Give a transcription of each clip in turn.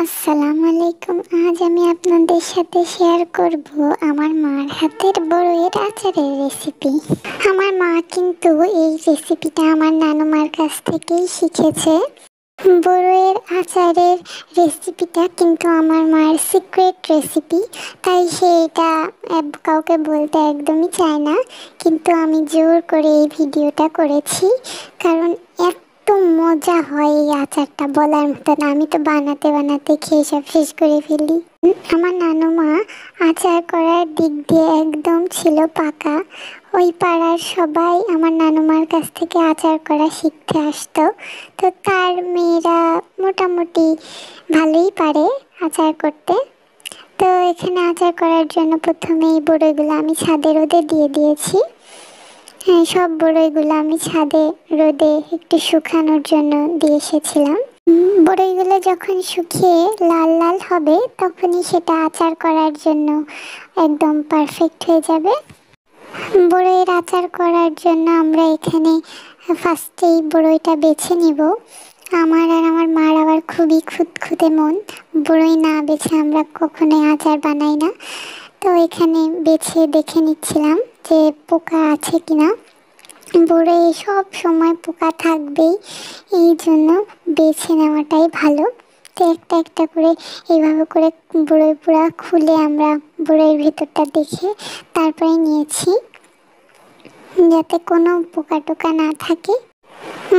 আসসালামু আলাইকুম। আজ আমি আপনাদের সাথে শেয়ার করব আমার মার হাতের বড়ইয়ের আচারের রেসিপি। আমার মা কিন্তু এই রেসিপিটা আমার নানুমার কাছ থেকেই শিখেছে। বড়ইয়ের আচারের রেসিপিটা কিন্তু আমার মায়ের সিক্রেট রেসিপি, তাই সে এটা কাউকে বলতে একদমই চায় না। কিন্তু আমি জোর করে এই ভিডিওটা করেছি, কারণ এত মজা হয় এই আচারটা বলার মতো না। আমি তো বানাতে বানাতে খেয়ে সব শেষ করে ফেলি। আমার নানুমা আচার করার দিক দিয়ে একদম ছিল পাকা। ওই পাড়ার সবাই আমার নানুমার কাছ থেকে আচার করা শিখতে আসতো। তো তার মেয়েরা মোটামুটি ভালোই পারে আচার করতে। তো এখানে আচার করার জন্য প্রথমে এই বড়ইগুলো আমি ছাদে রোদে দিয়ে দিয়েছি। হ্যাঁ, সব বড়ইগুলো আমি ছাদে রোদে একটু শুকানোর জন্য দিয়ে এসেছিলাম। বড়ইগুলো যখন শুকিয়ে লাল লাল হবে তখনই সেটা আচার করার জন্য একদম পারফেক্ট হয়ে যাবে। বড়ইয়ের আচার করার জন্য আমরা এখানে ফার্স্টেই বড়ইটা বেছে নিব। আমার আর আমার মার আবার খুবই খুঁতখুঁতে মন, বড়ই না বেছে আমরা কখনোই আচার বানাই না। তো এখানে বেছে দেখে নিচ্ছিলাম যে পোকা আছে কিনা। বড়ই সব সময় পোকা থাকবেই, এই জন্য বেছে নেওয়াটাই ভালো। তো একটা একটা করে এইভাবে করে বড়ই পুরা খুলে আমরা বড়ইয়ের ভিতরটা দেখে তারপরে নিয়েছি, যাতে কোনো পোকা টোকা না থাকে।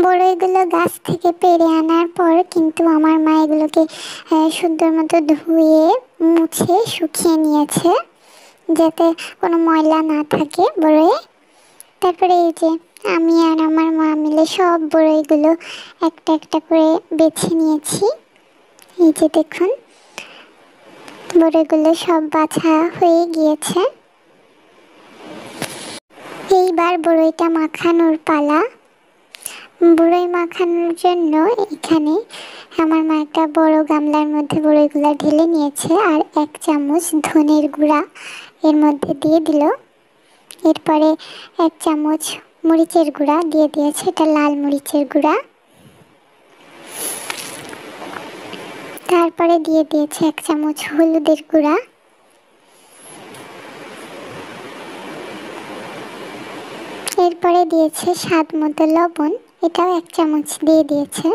বড়ইগুলো গাছ থেকে পেড়ে আনার পর কিন্তু আমার মা এগুলোকে সুন্দর মতো ধুয়ে মুছে শুকিয়ে নিয়েছে, যাতে কোনো ময়লা না থাকে বড়ইয়ে। তারপরে এই যে আমি আর আমার মা মিলে সব বড়ইগুলো একটা একটা করে বেছে নিয়েছি। এই যে দেখুন, বড়ইগুলো সব বাছা হয়ে গিয়েছে। এইবার বড়ইটা মাখানোর পালা। বড়ই মাখানোর জন্য এখানে আমার মা একটা বড় গামলার মধ্যে বড়ইগুলো ঢেলে নিয়েছে আর 1 চামচ ধনের গুঁড়া এর মধ্যে দিয়ে দিল। এরপরে 1 চামচ মরিচের গুঁড়া দিয়ে দিয়েছে, এটা লাল মরিচের গুঁড়া। তারপরে দিয়ে দিয়েছে 1 চামচ হলুদের গুঁড়া। এরপরে দিয়েছে স্বাদ মতো লবণ, এটাও 1 চামচ দিয়ে দিয়েছে।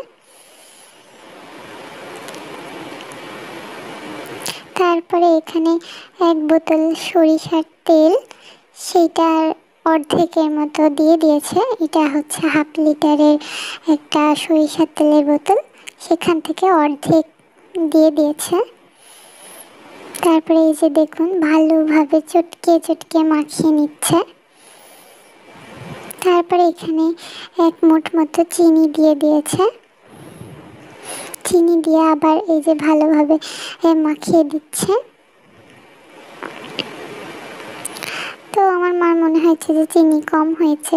তারপরে এখানে 1 বোতল সরিষার তেল, সেটার অর্ধেকের মতো দিয়ে দিয়েছে। এটা হচ্ছে 1/2 লিটারের একটা সরিষার তেলের বোতল, সেখান থেকে অর্ধেক দিয়ে দিয়েছে। তারপরে এই যে দেখুন, ভালোভাবে চটকে চটকে মাখিয়ে নিচ্ছে। তারপরে এখানে 1 মুঠ মতো চিনি দিয়ে দিয়েছে। চিনি দিয়ে আবার এই যে ভালোভাবে মাখিয়ে দিচ্ছে। তো আমার মার মনে হয়েছে যে চিনি কম হয়েছে,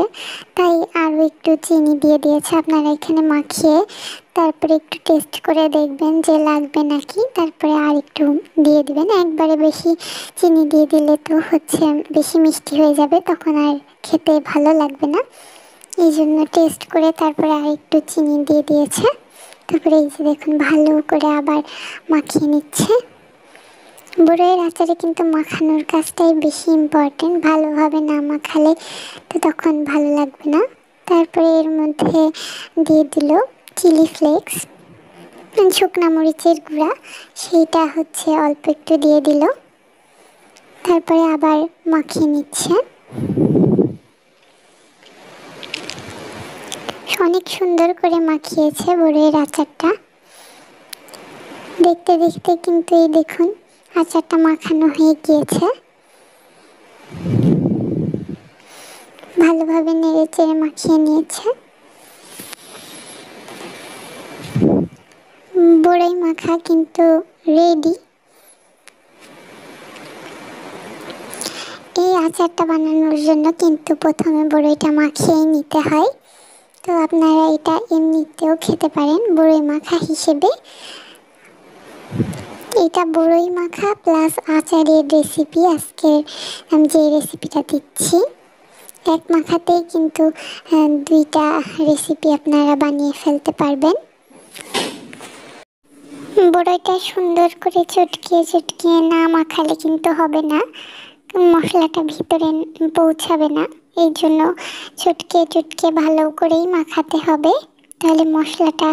তাই আরও একটু চিনি দিয়ে দিয়েছে। আপনারা এখানে মাখিয়ে তারপরে একটু টেস্ট করে দেখবেন যে লাগবে নাকি, তারপরে আর একটু দিয়ে দিবেন। একবারে বেশি চিনি দিয়ে দিলে তো হচ্ছে বেশি মিষ্টি হয়ে যাবে, তখন আর খেতে ভালো লাগবে না। এই জন্য টেস্ট করে তারপরে আর একটু চিনি দিয়ে দিয়েছে। তারপরে এই যে দেখুন, ভালো করে আবার মাখিয়ে নিচ্ছে। বড়ইয়ের আচারে কিন্তু মাখানোর কাজটাই বেশি ইম্পর্টেন্ট, ভালোভাবে না মাখালে তো তখন ভালো লাগবে না। তারপরে এর মধ্যে দিয়ে দিল চিলি ফ্লেক্স, শুকনো মরিচের গুঁড়া, সেইটা হচ্ছে অল্প একটু দিয়ে দিল। তারপরে আবার মাখিয়ে নিচ্ছে। অনেক সুন্দর করে মাখিয়েছে বড়ইয়ের আচারটা। দেখতে দেখতে কিন্তু এই দেখুন, আচারটা মাখানো হয়ে গিয়েছে। ভালোভাবে নেড়ে চেড়ে মাখিয়ে নিয়েছে। বড়ই মাখা কিন্তু রেডি। এই আচারটা বানানোর জন্য কিন্তু প্রথমে বড়ইটা মাখিয়ে নিতে হয়। তো আপনারা এটা এমনিতেও খেতে পারেন বড়ই মাখা হিসেবে। এটা বড়ই মাখা প্লাস আচারের রেসিপি। আজকে আমি যে রেসিপিটা দিচ্ছি, 1 মাখাতেই কিন্তু 2টা রেসিপি আপনারা বানিয়ে ফেলতে পারবেন। বড়ইটা সুন্দর করে চটকিয়ে চটকিয়ে না মাখালে কিন্তু হবে না, মশলাটা ভিতরে পৌঁছাবে না। এই জন্য চটকিয়ে চটকিয়ে ভালো করেই মাখাতে হবে, তাহলে মশলাটা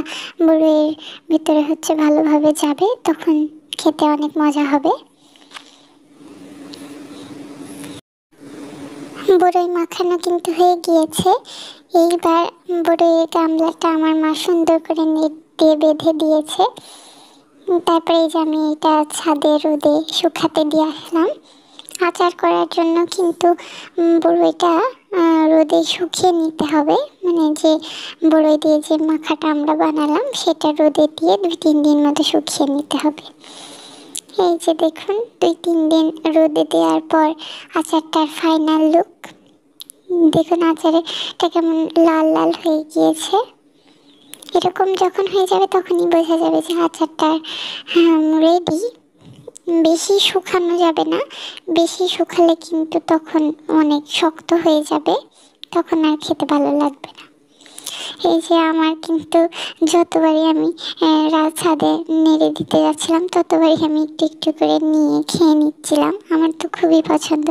বড়ইয়ের ভিতরে ভালোভাবে যাবে, তখন খেতে অনেক মজা হবে। বড়ই মাখানো কিন্তু হয়ে গিয়েছে। এইবার বড়ইয়ের গামলাটা আমার মা সুন্দর করে নেট দিয়ে বেঁধে দিয়েছে। তারপরে এই যে আমি এটা ছাদে রোদে শুকাতে দিয়ে আসলাম। আচার করার জন্য কিন্তু বড়ইটা রোদে শুকিয়ে নিতে হবে, মানে যে বড়ই দিয়ে যে মাখাটা আমরা বানালাম সেটা রোদে দিয়ে 2-3 দিন মতো শুকিয়ে নিতে হবে। এই যে দেখুন 2-3 দিন রোদে দেওয়ার পর আচারটার ফাইনাল লুক দেখুন। আচারটা কেমন লাল লাল হয়ে গিয়েছে। এরকম যখন হয়ে যাবে তখনই বোঝা যাবে যে আচারটা রেডি। বেশি শুকানো যাবে না, বেশি শুকালে কিন্তু তখন অনেক শক্ত হয়ে যাবে, তখন আর খেতে ভালো লাগবে না। এই যে আমার কিন্তু যতবারই আমি ছাদে নেড়ে দিতে যাচ্ছিলাম ততবারই আমি একটু একটু করে নিয়ে খেয়ে নিচ্ছিলাম। আমার তো খুবই পছন্দ,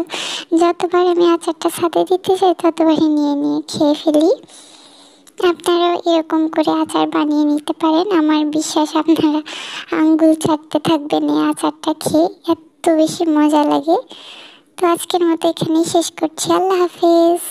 যতবার আমি আচারটা ছাদে দিতে যাই ততবারই নিয়ে নিয়ে খেয়ে ফেলি। আপনারাও এরকম করে আচার বানিয়ে নিতে পারেন। আমার বিশ্বাস আপনারা আঙ্গুল চাটতে থাকবেন এই আচারটা খেয়ে, এত বেশি মজা লাগে। তো আজকের মতো এখানেই শেষ করছি। আল্লাহ হাফেজ।